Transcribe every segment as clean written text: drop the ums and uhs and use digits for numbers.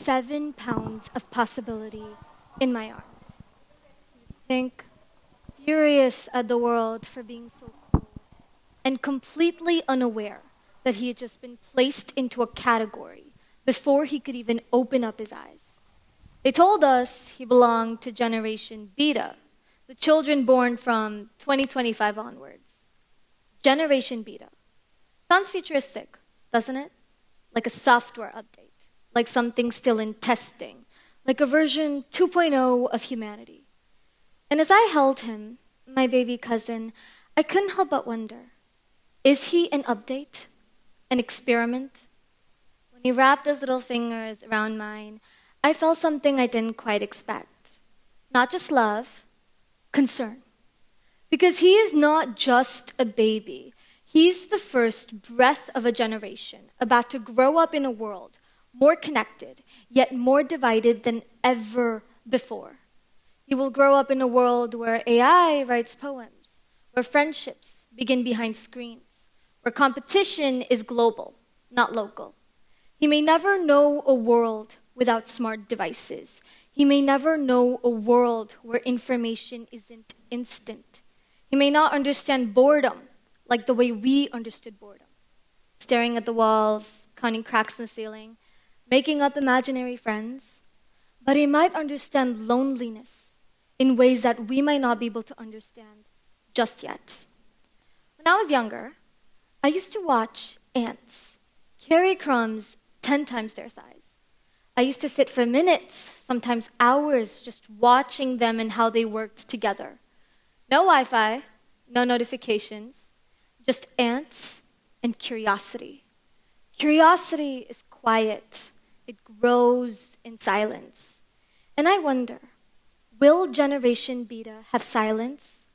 7 pounds of possibility in my arms. Think, furious at the world for being so cold, and completely unaware that he had just been placed into a category before he could even open up his eyes. They told us he belonged to Generation Beta, the children born from 2025 onwards. Generation Beta. Sounds futuristic, doesn't it? Like a software update, like something still in testing, like a version 2.0 of humanity. And as I held him, my baby cousin, I couldn't help but wonder, is he an update? An experiment? When he wrapped his little fingers around mine, I felt something I didn't quite expect. Not just love, concern. Because he is not just a baby. He's the first breath of a generation about to grow up in a world more connected, yet more divided than ever before. He will grow up in a world where AI writes poems, where friendships begin behind screens, where competition is global, not local. He may never know a world without smart devices. He may never know a world where information isn't instant. He may not understand boredom like the way we understood boredom. Staring at the walls, counting cracks in the ceiling, making up imaginary friends. But he might understand loneliness in ways that we might not be able to understand just yet. When I was younger, I used to watch ants carry crumbs 10 times their size. I used to sit for minutes, sometimes hours, just watching them and how they worked together. No Wi-Fi, no notifications, just ants and curiosity. Curiosity is quiet. It grows in silence. And I wonder, will Generation Beta have silence?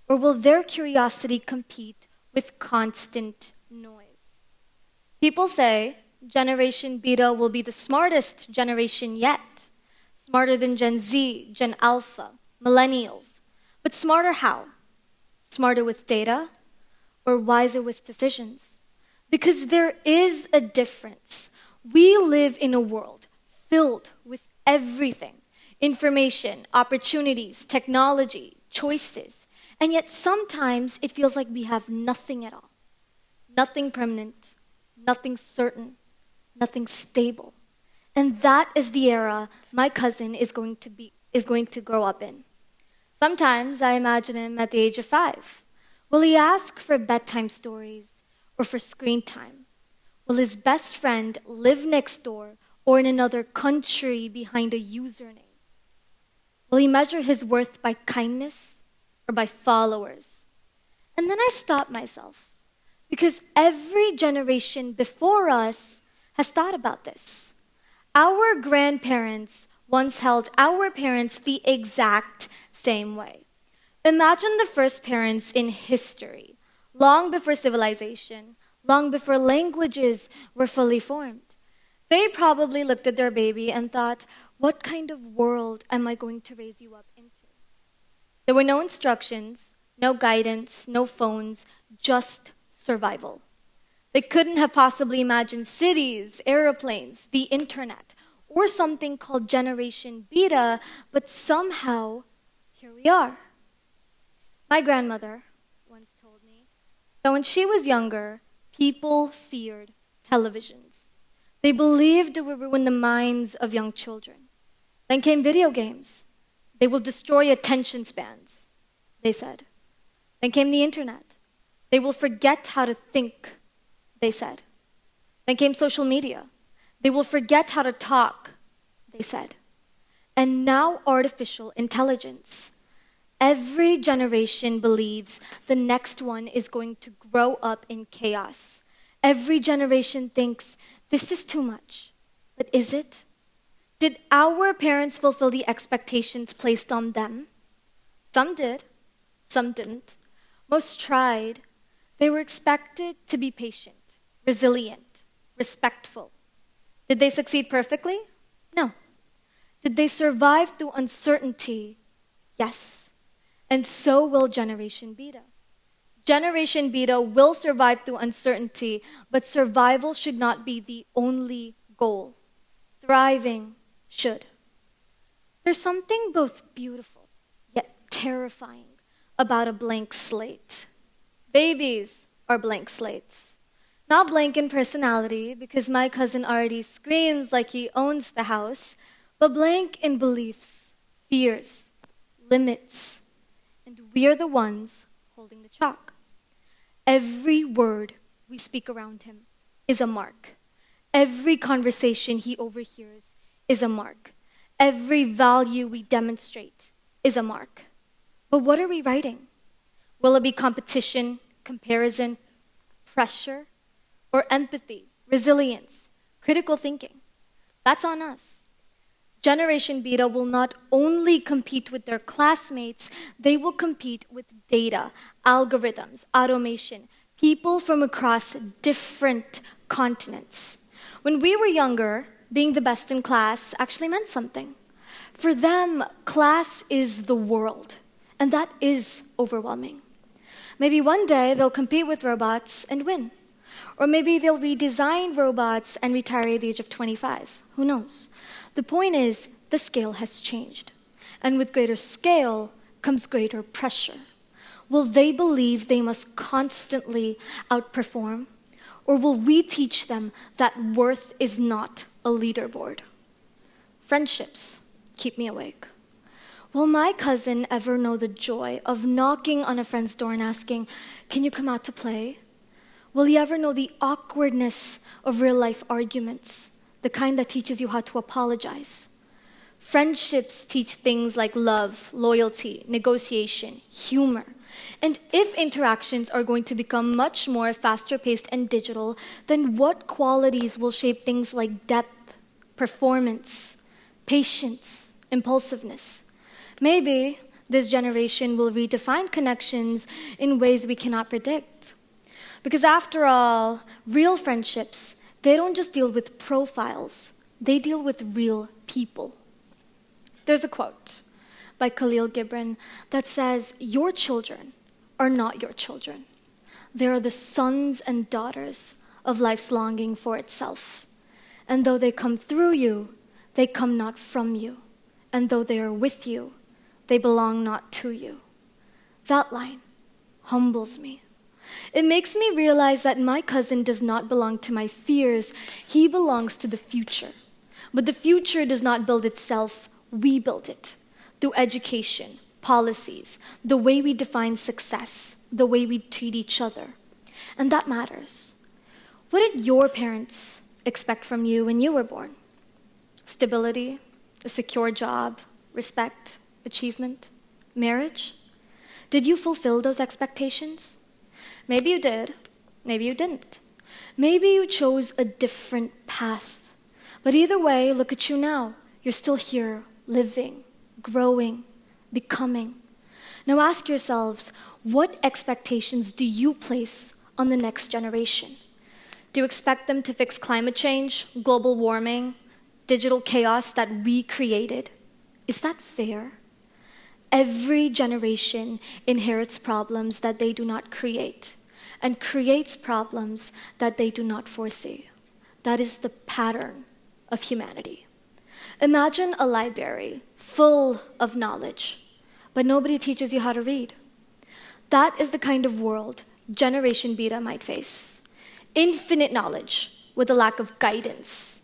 Or will their curiosity compete with constant noise? People say Generation Beta will be the smartest generation yet. Smarter than Gen Z, Gen Alpha, Millennials. But smarter how? Smarter with data? Or wiser with decisions? Because there is a difference. We live in a world filled with everything. Information, opportunities, technology, choices. And yet sometimes it feels like we have nothing at all. Nothing permanent, nothing certain, nothing stable. And that is the era my cousin is going to grow up in. Sometimes I imagine him at the age of 5. Will he ask for bedtime stories or for screen time? Will his best friend live next door or in another country behind a username? Will he measure his worth by kindness or by followers? And then I stop myself, because every generation before us has thought about this. Our grandparents once held our parents the exact same way. Imagine the first parents in history, long before civilization, long before languages were fully formed. They probably looked at their baby and thought, what kind of world am I going to raise you up into? There were no instructions, no guidance, no phones, just survival. They couldn't have possibly imagined cities, airplanes, the internet, or something called Generation Beta, but somehow, here we are. My grandmother once told me that when she was younger, people feared televisions. They believed it would ruin the minds of young children. Then came video games. They will destroy attention spans, they said. Then came the internet. They will forget how to think, they said. Then came social media. They will forget how to talk, they said. And now artificial intelligence. Every generation believes the next one is going to grow up in chaos. Every generation thinks, this is too much. But is it? Did our parents fulfill the expectations placed on them? Some did, some didn't. Most tried. They were expected to be patient, resilient, respectful. Did they succeed perfectly? No. Did they survive through uncertainty? Yes. And so will Generation Beta. Generation Beta will survive through uncertainty, but survival should not be the only goal. Thriving, should. There's something both beautiful yet terrifying about a blank slate. Babies are blank slates. Not blank in personality, because my cousin already screams like he owns the house, but blank in beliefs, fears, limits, and we're the ones holding the chalk. Every word we speak around him is a mark. Every conversation he overhears is a mark. Every value we demonstrate is a mark. But what are we writing? Will it be competition, comparison, pressure, or empathy, resilience, critical thinking? That's on us. Generation Beta will not only compete with their classmates, they will compete with data, algorithms, automation, people from across different continents. When we were younger, being the best in class actually meant something. For them, class is the world, and that is overwhelming. Maybe one day they'll compete with robots and win. Or maybe they'll redesign robots and retire at the age of 25. Who knows? The point is, the scale has changed. And with greater scale comes greater pressure. Will they believe they must constantly outperform? Or will we teach them that worth is not a leaderboard? Friendships keep me awake. Will my cousin ever know the joy of knocking on a friend's door and asking, "Can you come out to play?" Will he ever know the awkwardness of real-life arguments, the kind that teaches you how to apologize? Friendships teach things like love, loyalty, negotiation, humor. And if interactions are going to become much more faster-paced and digital, then what qualities will shape things like depth, performance, patience, impulsiveness? Maybe this generation will redefine connections in ways we cannot predict. Because after all, real friendships, they don't just deal with profiles, they deal with real people. There's a quote by Khalil Gibran that says, "Your children are not your children. They are the sons and daughters of life's longing for itself. And though they come through you, they come not from you. And though they are with you, they belong not to you." That line humbles me. It makes me realize that my cousin does not belong to my fears. He belongs to the future. But the future does not build itself. We build it through education, policies, the way we define success, the way we treat each other. And that matters. What did your parents expect from you when you were born? Stability, a secure job, respect, achievement, marriage? Did you fulfill those expectations? Maybe you did, maybe you didn't. Maybe you chose a different path. But either way, look at you now. You're still here, living, growing, becoming. Now ask yourselves, what expectations do you place on the next generation? Do you expect them to fix climate change, global warming, digital chaos that we created? Is that fair? Every generation inherits problems that they do not create and creates problems that they do not foresee. That is the pattern of humanity. Imagine a library full of knowledge, but nobody teaches you how to read. That is the kind of world Generation Beta might face. Infinite knowledge with a lack of guidance.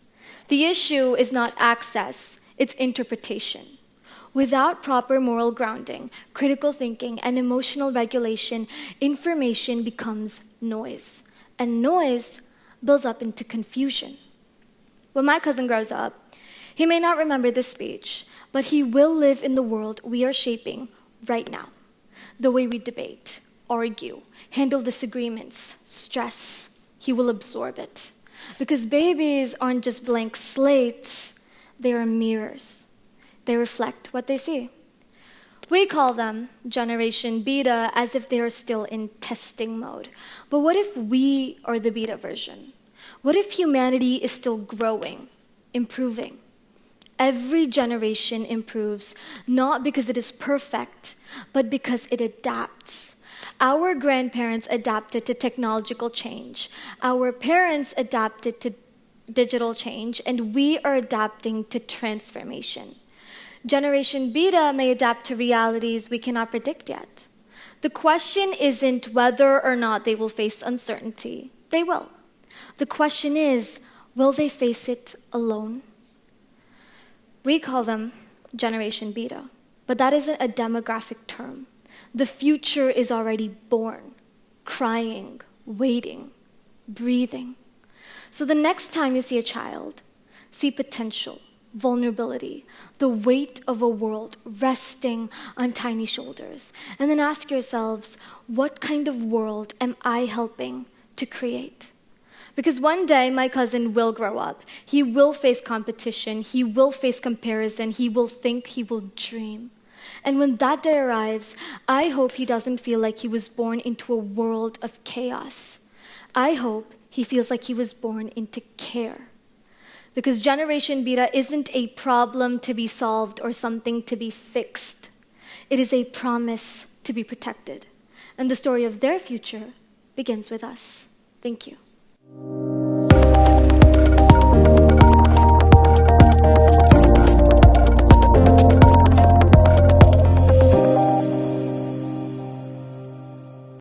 The issue is not access, it's interpretation. Without proper moral grounding, critical thinking, and emotional regulation, information becomes noise. And noise builds up into confusion. When my cousin grows up, he may not remember this speech, but he will live in the world we are shaping right now. The way we debate, argue, handle disagreements, stress, he will absorb it. Because babies aren't just blank slates, they are mirrors. They reflect what they see. We call them Generation Beta as if they are still in testing mode. But what if we are the beta version? What if humanity is still growing, improving? Every generation improves, not because it is perfect, but because it adapts. Our grandparents adapted to technological change. Our parents adapted to digital change, and we are adapting to transformation. Generation Beta may adapt to realities we cannot predict yet. The question isn't whether or not they will face uncertainty. They will. The question is, will they face it alone? We call them Generation Beta, but that isn't a demographic term. The future is already born, crying, waiting, breathing. So the next time you see a child, see potential, vulnerability, the weight of a world resting on tiny shoulders. And then ask yourselves, what kind of world am I helping to create? Because one day my cousin will grow up. He will face competition. He will face comparison. He will think. He will dream. And when that day arrives, I hope he doesn't feel like he was born into a world of chaos. I hope he feels like he was born into care. Because Generation Beta isn't a problem to be solved or something to be fixed. It is a promise to be protected. And the story of their future begins with us. Thank you.